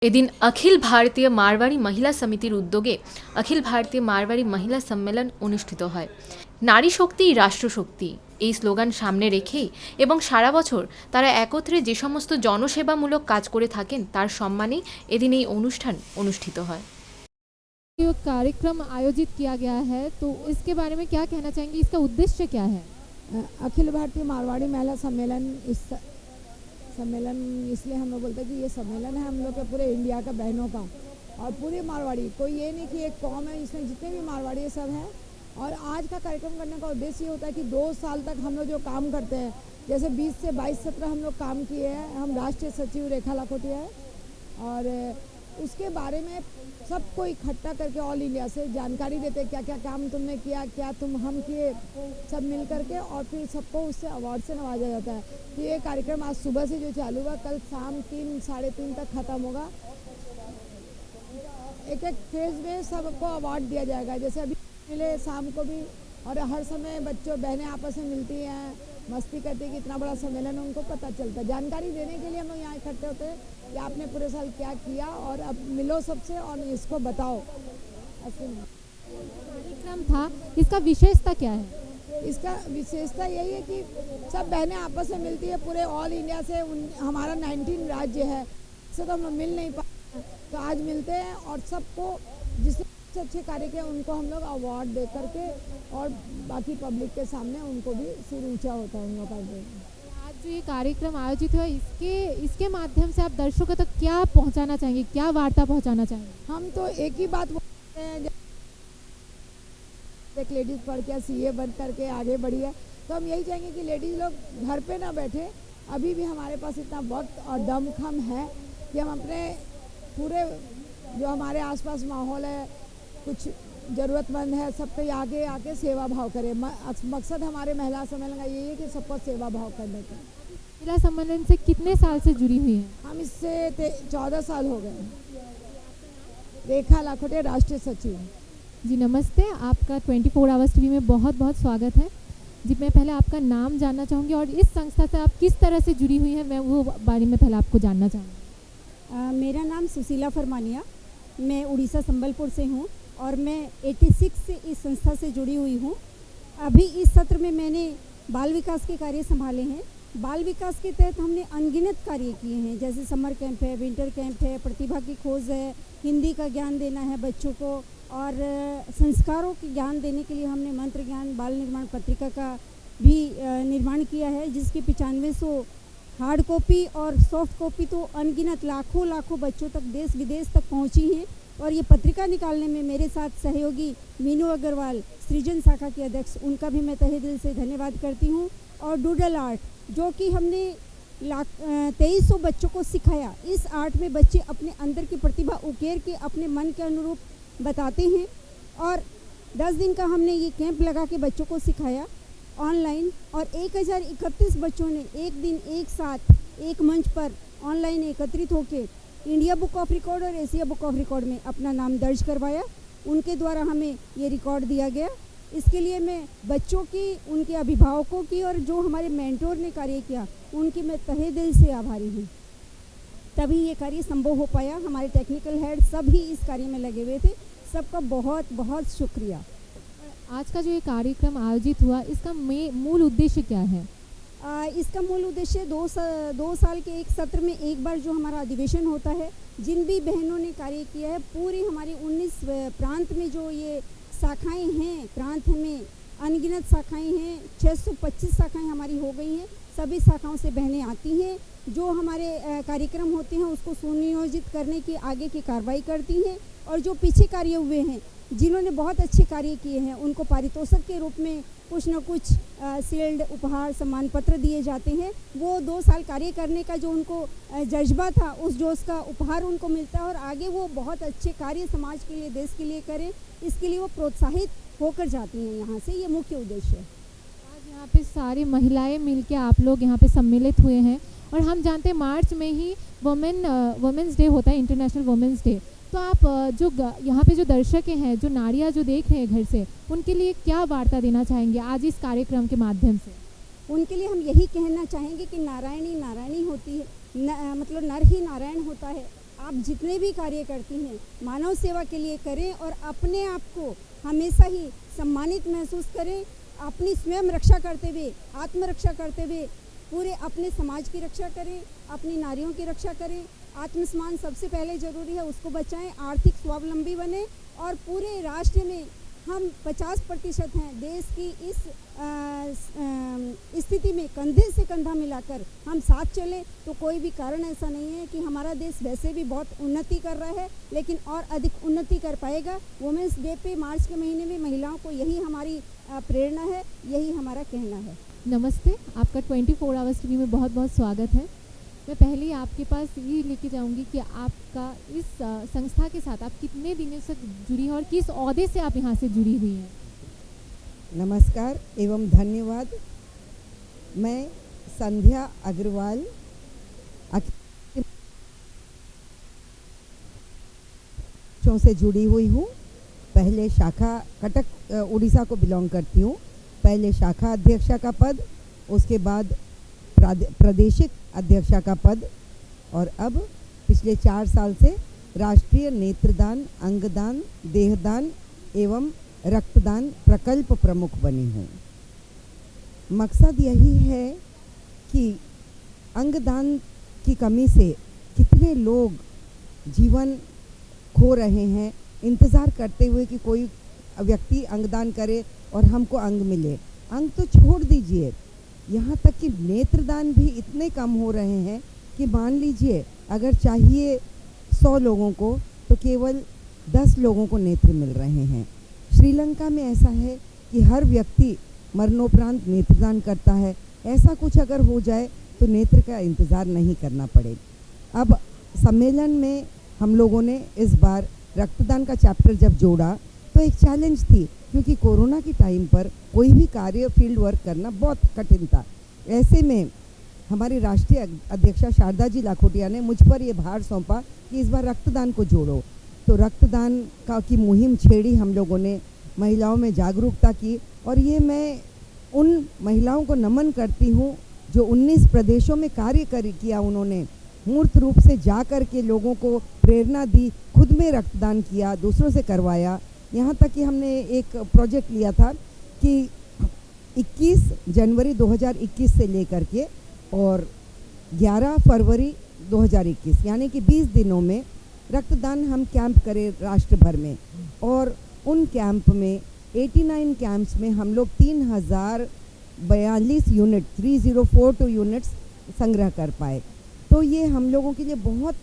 এদিন অখিল ভারতীয় মারওয়াড়ি মহিলা সমিতির উদ্যোগে অখিল ভারতীয় মারওয়াড়ি মহিলা সম্মেলন অনুষ্ঠিত হয়। নারী শক্তিই রাষ্ট্রশক্তি এই স্লোগান সামনে রেখেই এবং সারা বছর তারা একত্রে যে সমস্ত জনসেবামূলক কাজ করে থাকেন তার সম্মানেই এদিন এই অনুষ্ঠান অনুষ্ঠিত হয়। ये कार्यक्रम आयोजित किया गया है, तो इसके बारे में क्या कहना चाहेंगे, इसका उद्देश्य क्या है? अखिल भारतीय मारवाड़ी महिला सम्मेलन सम्मेलन इसलिए हम लोग बोलते हैं कि ये सम्मेलन है हम लोग के पूरे इंडिया का बहनों का और पूरे मारवाड़ी, कोई ये नहीं कि एक कौम है, इसमें जितने भी मारवाड़ी सब हैं। और आज का कार्यक्रम करने का उद्देश्य ये होता है कि 2 साल तक हम लोग जो काम करते हैं, जैसे 20 से 22-17 हम लोग काम किए हैं। हम राष्ट्रीय सचिव रेखा लाखोटिया है और उसके बारे में सबको इकट्ठा करके ऑल इंडिया से जानकारी देते क्या क्या काम तुमने किया, क्या हम किए, सब मिल करके और फिर सबको उससे अवार्ड से नवाजा जाता है। तो ये कार्यक्रम आज सुबह से जो चालू हुआ कल शाम 3-3:30 तक ख़त्म होगा। एक एक फेज में सबको अवार्ड दिया जाएगा, जैसे अभी मिले शाम को भी, और हर समय बच्चों बहनें आपस में मिलती हैं, मस्ती करती है कि इतना बड़ा सम्मेलन है, उनको पता चलता है। जानकारी देने के लिए हम लोग यहाँ इकट्ठे होते हैं कि आपने पूरे साल क्या किया और अब मिलो सबसे और इसको बताओ। कार्यक्रम था, इसका विशेषता क्या है? इसका विशेषता यही है कि सब बहनें आपस में मिलती है पूरे ऑल इंडिया से। हमारा 19 राज्य है, इससे तो हम लोग मिल नहीं पाते, तो आज मिलते हैं और सबको जिसने अच्छे कार्य किया उनको हम लोग अवार्ड दे करके और बाकी पब्लिक के सामने उनको भी सिर ऊंचा होता है उन लोगों का। आज जो ये कार्यक्रम आयोजित हुआ, इसके माध्यम से आप दर्शकों तक क्या पहुंचाना चाहेंगे, क्या वार्ता पहुंचाना चाहेंगे? हम तो एक ही बात बोलते हैं, एक लेडीज़ पढ़ के CA बन करके आगे बढ़ी है, तो हम यही चाहेंगे कि लेडीज़ लोग घर पे ना बैठे। अभी भी हमारे पास इतना वक्त और दमखम है कि हम अपने पूरे जो हमारे आसपास माहौल है, कुछ ज़रूरतमंद है, सबके आगे आके सेवा भाव करें। मकसद हमारे महिला सम्मेलन का यही है कि सबको सेवा भाव करने का। महिला सम्मेलन से कितने साल से जुड़ी हुई हैं? हम इससे 14 साल हो गए। रेखा लाखोटिया राष्ट्रीय सचिव। जी नमस्ते, आपका 24 आवर्स टीवी में बहुत बहुत स्वागत है जी। मैं पहले आपका नाम जानना चाहूँगी और इस संस्था से आप किस तरह से जुड़ी हुई हैं, मैं वो बारे में पहले आपको जानना चाहूँगी। मेरा नाम सुशीला फरमानिया, मैं उड़ीसा संबलपुर से हूँ और मैं 86 से इस संस्था से जुड़ी हुई हूँ। अभी इस सत्र में मैंने बाल विकास के कार्य संभाले हैं। बाल विकास के तहत हमने अनगिनत कार्य किए हैं, जैसे समर कैंप है, विंटर कैंप है, प्रतिभा की खोज है, हिंदी का ज्ञान देना है बच्चों को, और संस्कारों के ज्ञान देने के लिए हमने मंत्र ज्ञान बाल निर्माण पत्रिका का भी निर्माण किया है, जिसकी 9500 हार्ड कॉपी और सॉफ्ट कॉपी तो अनगिनत लाखों बच्चों तक देश विदेश तक पहुंची हैं। और ये पत्रिका निकालने में मेरे साथ सहयोगी मीनू अग्रवाल, सृजन शाखा के अध्यक्ष, उनका भी मैं तहे दिल से धन्यवाद करती हूँ। और डूडल आर्ट जो कि हमने 2300 बच्चों को सिखाया। इस आर्ट में बच्चे अपने अंदर की प्रतिभा उकेर के अपने मन के अनुरूप बताते हैं और 10 दिन का हमने ये कैंप लगा के बच्चों को सिखाया ऑनलाइन, और 1031 बच्चों ने एक दिन एक साथ एक मंच पर ऑनलाइन एकत्रित होकर इंडिया बुक ऑफ रिकॉर्ड और एशिया बुक ऑफ रिकॉर्ड में अपना नाम दर्ज करवाया। उनके द्वारा हमें ये रिकॉर्ड दिया गया। इसके लिए मैं बच्चों की, उनके अभिभावकों की और जो हमारे मेंटोर ने कार्य किया उनकी मैं तहे दिल से आभारी हूँ। तभी ये कार्य संभव हो पाया। हमारे टेक्निकल हेड सभी इस कार्य में लगे हुए थे, सबका बहुत बहुत शुक्रिया। आज का जो ये कार्यक्रम आयोजित हुआ, इसका मूल उद्देश्य क्या है? इसका मूल उद्देश्य 2 साल के एक सत्र में एक बार जो हमारा अधिवेशन होता है, जिन भी बहनों ने कार्य किया है, पूरी हमारी 19 प्रांत में जो ये शाखाएं हैं, प्रांत में अनगिनत शाखाएं हैं, 625 शाखाएं हमारी हो गई हैं। सभी शाखाओं से बहनें आती हैं, जो हमारे कार्यक्रम होते हैं उसको सुनियोजित करने की आगे की कार्रवाई करती हैं, और जो पीछे कार्य हुए हैं, जिन्होंने बहुत अच्छे कार्य किए हैं, उनको पारितोषिक के रूप में कुछ न कुछ शील्ड, उपहार, सम्मान पत्र दिए जाते हैं। वो 2 साल कार्य करने का जो उनको जज्बा था, उस जोश का उपहार उनको मिलता है और आगे वो बहुत अच्छे कार्य समाज के लिए, देश के लिए करें, इसके लिए वो प्रोत्साहित होकर जाती हैं यहाँ से। ये मुख्य उद्देश्य है। आज यहाँ पे सारी महिलाएं मिलके आप लोग यहाँ पे सम्मिलित हुए हैं, और हम जानते हैं मार्च में ही वुमेंस डे होता है, इंटरनेशनल वुमेंस डे। तो आप जो यहाँ पे जो दर्शक हैं, जो नारियाँ जो देख रहे हैं घर से, उनके लिए क्या वार्ता देना चाहेंगे आज इस कार्यक्रम के माध्यम से? उनके लिए हम यही कहना चाहेंगे कि नारायणी नारायणी होती है, मतलब नर ही नारायण होता है। आप जितने भी कार्य करती हैं मानव सेवा के लिए करें और अपने आप को हमेशा ही सम्मानित महसूस करें, अपनी स्वयं रक्षा करते हुए, आत्मरक्षा करते हुए पूरे अपने समाज की रक्षा करें, अपनी नारियों की रक्षा करें। आत्मसम्मान सबसे पहले ज़रूरी है, उसको बचाएं, आर्थिक स्वावलंबी बने और पूरे राष्ट्र में हम 50% हैं। देश की इस स्थिति में कंधे से कंधा मिलाकर हम साथ चलें तो कोई भी कारण ऐसा नहीं है कि हमारा देश वैसे भी बहुत उन्नति कर रहा है लेकिन और अधिक उन्नति कर पाएगा। वुमेंस डे पे मार्च के महीने में महिलाओं को यही हमारी प्रेरणा है, यही हमारा कहना है। नमस्ते, आपका 24 आवर्स टीवी में बहुत बहुत स्वागत है। मैं पहले ही आपके पास ये लेके जाऊंगी कि आपका इस संस्था के साथ आप कितने दिनों से जुड़ी हैं और किस ओहदे से आप यहाँ से जुड़ी हुई हैं? नमस्कार एवं धन्यवाद। मैं संध्या अग्रवाल से जुड़ी हुई हूँ। पहले शाखा कटक उड़ीसा को बिलोंग करती हूँ। पहले शाखा अध्यक्षा का पद, उसके बाद प्रादेशिक अध्यक्षा का पद और अब पिछले 4 साल से राष्ट्रीय नेत्रदान, अंगदान, देहदान एवं रक्तदान प्रकल्प प्रमुख बनी हूँ। मकसद यही है कि अंगदान की कमी से कितने लोग जीवन खो रहे हैं, इंतज़ार करते हुए कि कोई व्यक्ति अंगदान करे और हमको अंग मिले। अंग तो छोड़ दीजिए, यहाँ तक कि नेत्रदान भी इतने कम हो रहे हैं कि मान लीजिए अगर चाहिए 100 लोगों को तो केवल 10 लोगों को नेत्र मिल रहे हैं। श्रीलंका में ऐसा है कि हर व्यक्ति मरणोपरांत नेत्रदान करता है। ऐसा कुछ अगर हो जाए तो नेत्र का इंतज़ार नहीं करना पड़े। अब सम्मेलन में हम लोगों ने इस बार रक्तदान का चैप्टर जब जोड़ा तो एक चैलेंज थी, क्योंकि कोरोना के टाइम पर कोई भी कार्य फील्ड वर्क करना बहुत कठिन था। ऐसे में हमारी राष्ट्रीय अध्यक्षा शारदा जी लाखोटिया ने मुझ पर ये भार सौंपा कि इस बार रक्तदान को जोड़ो। तो रक्तदान की मुहिम छेड़ी हम लोगों ने, महिलाओं में जागरूकता की और ये मैं उन महिलाओं को नमन करती हूँ जो 19 प्रदेशों में कार्य किया। उन्होंने मूर्त रूप से जा कर के लोगों को प्रेरणा दी, खुद में रक्तदान किया, दूसरों से करवाया। यहाँ तक कि हमने एक प्रोजेक्ट लिया था कि 21 जनवरी 2021 से लेकर के और 11 फरवरी 2021 यानी कि 20 दिनों में रक्तदान हम कैंप करें राष्ट्र भर में। और उन कैंप में 89 कैंप्स में हम लोग 3042 यूनिट 3042 यूनिट्स संग्रह कर पाए। तो ये हम लोगों के लिए बहुत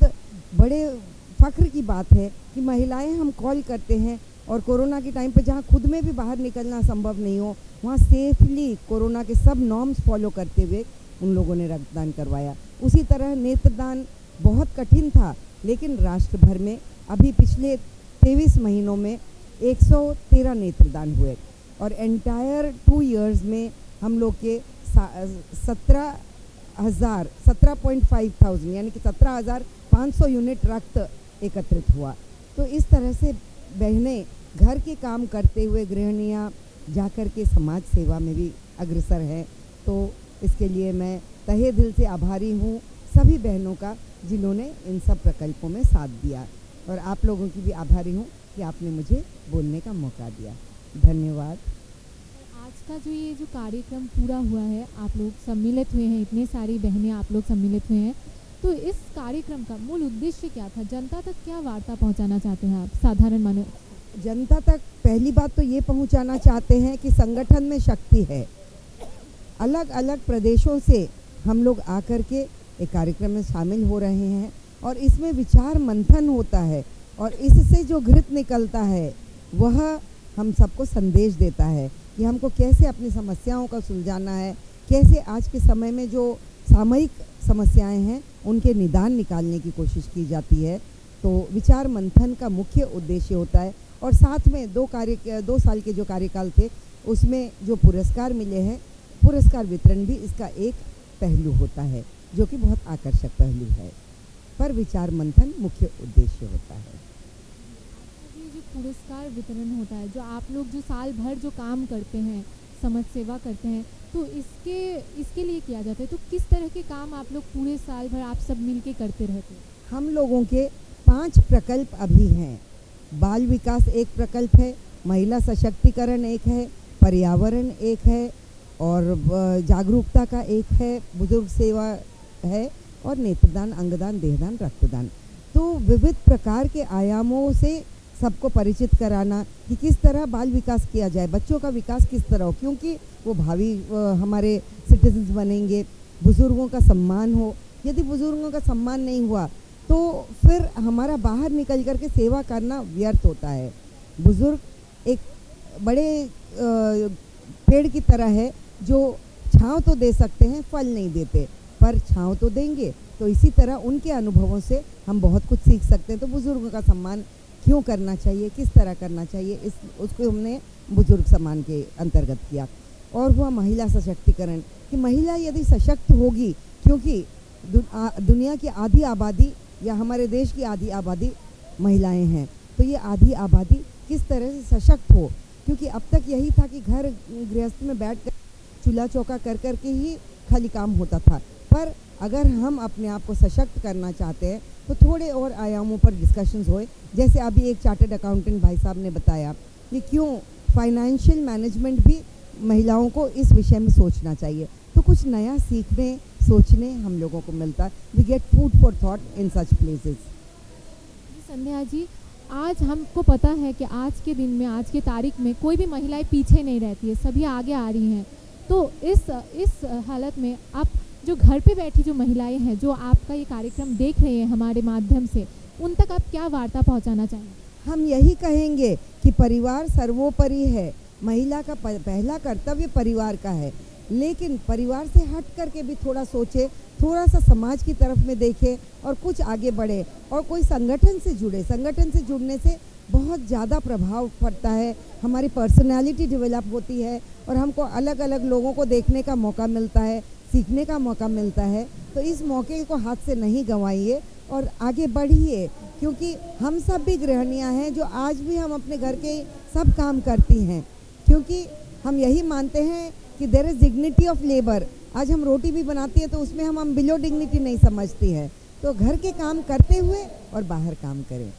बड़े फ़ख्र की बात है कि महिलाएं हम कॉल करते हैं और कोरोना के टाइम पे जहाँ खुद में भी बाहर निकलना संभव नहीं हो, वहाँ सेफली कोरोना के सब नॉर्म्स फॉलो करते हुए उन लोगों ने रक्तदान करवाया। उसी तरह नेत्रदान बहुत कठिन था, लेकिन राष्ट्र भर में अभी पिछले 23 महीनों में 113 नेत्रदान हुए और एंटायर 2 इयर्स में हम लोग के 17,500 यानी कि 17,500 यूनिट रक्त एकत्रित हुआ। तो इस तरह से बहनें घर के काम करते हुए गृहिणियाँ जाकर के समाज सेवा में भी अग्रसर हैं। तो इसके लिए मैं तहे दिल से आभारी हूँ सभी बहनों का जिन्होंने इन सब प्रकल्पों में साथ दिया, और आप लोगों की भी आभारी हूँ कि आपने मुझे बोलने का मौका दिया। धन्यवाद। आज का ये जो कार्यक्रम पूरा हुआ है, आप लोग सम्मिलित हुए हैं, इतने सारी बहनें आप लोग सम्मिलित हुए हैं, तो इस कार्यक्रम का मूल उद्देश्य क्या था? जनता तक क्या वार्ता पहुंचाना चाहते हैं आप, साधारण मानव जनता तक? पहली बात तो ये पहुंचाना चाहते हैं कि संगठन में शक्ति है। अलग अलग प्रदेशों से हम लोग आकर के एक कार्यक्रम में शामिल हो रहे हैं और इसमें विचार मंथन होता है और इससे जो घृत निकलता है वह हम सबको संदेश देता है कि हमको कैसे अपनी समस्याओं का सुलझाना है, कैसे आज के समय में जो सामयिक समस्याएं हैं उनके निदान निकालने की कोशिश की जाती है। तो विचार मंथन का मुख्य उद्देश्य होता है और साथ में 2 साल के जो कार्यकाल थे उसमें जो पुरस्कार मिले हैं, पुरस्कार वितरण भी इसका एक पहलू होता है जो कि बहुत आकर्षक पहलू है, पर विचार मंथन मुख्य उद्देश्य होता है। ये जो पुरस्कार वितरण होता है, जो आप लोग जो साल भर जो काम करते हैं, समाज सेवा करते हैं, तो इसके लिए किया जाता है, तो किस तरह के काम आप लोग पूरे साल भर आप सब मिलके करते रहते हैं? हम लोगों के 5 प्रकल्प अभी हैं। बाल विकास एक प्रकल्प है, महिला सशक्तिकरण एक है, पर्यावरण एक है, और जागरूकता का एक है, बुजुर्ग सेवा है, और नेत्रदान, अंगदान, देहदान, रक्तदान। तो विविध प्रकार के आयामों से सबको परिचित कराना कि किस तरह बाल विकास किया जाए, बच्चों का विकास किस तरह हो, क्योंकि वो भावी हमारे सिटीजन्स बनेंगे। बुज़ुर्गों का सम्मान हो, यदि बुज़ुर्गों का सम्मान नहीं हुआ तो फिर हमारा बाहर निकल कर के सेवा करना व्यर्थ होता है। बुज़ुर्ग एक बड़े पेड़ की तरह है जो छांव तो दे सकते हैं, फल नहीं देते, पर छांव तो देंगे। तो इसी तरह उनके अनुभवों से हम बहुत कुछ सीख सकते हैं। तो बुज़ुर्गों का सम्मान क्यों करना चाहिए, किस तरह करना चाहिए, उसको हमने बुजुर्ग सम्मान के अंतर्गत किया। और हुआ महिला सशक्तिकरण कि महिला यदि सशक्त होगी, क्योंकि दुनिया की आधी आबादी या हमारे देश की आधी आबादी महिलाएं हैं, तो ये आधी आबादी किस तरह से सशक्त हो, क्योंकि अब तक यही था कि घर गृहस्थ में बैठ कर चूल्हा चौका कर कर के ही खाली काम होता था। पर अगर हम अपने आप को सशक्त करना चाहते हैं तो थोड़े और आयामों पर डिस्कशंस होए। जैसे अभी एक चार्टर्ड अकाउंटेंट भाई साहब ने बताया कि क्यों फाइनेंशियल मैनेजमेंट भी महिलाओं को इस विषय में सोचना चाहिए। तो कुछ नया सीखने सोचने हम लोगों को मिलता है। We get food for thought in such places. Sandhya ji, आज हमको पता है कि आज के दिन में, आज की तारीख में कोई भी महिलाएं पीछे नहीं रहती है, सभी आगे आ रही हैं। तो इस हालत में आप जो घर पे बैठी जो महिलाएं हैं, जो आपका ये कार्यक्रम देख रहे हैं हमारे माध्यम से, उन तक आप क्या वार्ता पहुंचाना चाहेंगे? हम यही कहेंगे कि परिवार सर्वोपरि है। महिला का पहला कर्तव्य परिवार का है, लेकिन परिवार से हट करके भी थोड़ा सोचे, थोड़ा सा समाज की तरफ में देखे और कुछ आगे बढ़े, और कोई संगठन से जुड़े। संगठन से जुड़ने से बहुत ज़्यादा प्रभाव पड़ता है, हमारी पर्सनालिटी डेवलप होती है और हमको अलग अलग लोगों को देखने का मौका मिलता है, सीखने का मौका मिलता है। तो इस मौके को हाथ से नहीं गंवाइए और आगे बढ़िए, क्योंकि हम सब भी गृहिणियाँ हैं जो आज भी हम अपने घर के सब काम करती हैं, क्योंकि हम यही मानते हैं कि there is dignity of labour. आज हम रोटी भी बनाती हैं तो उसमें हम बिलो डिग्निटी नहीं समझती हैं। तो घर के काम करते हुए और बाहर काम करें।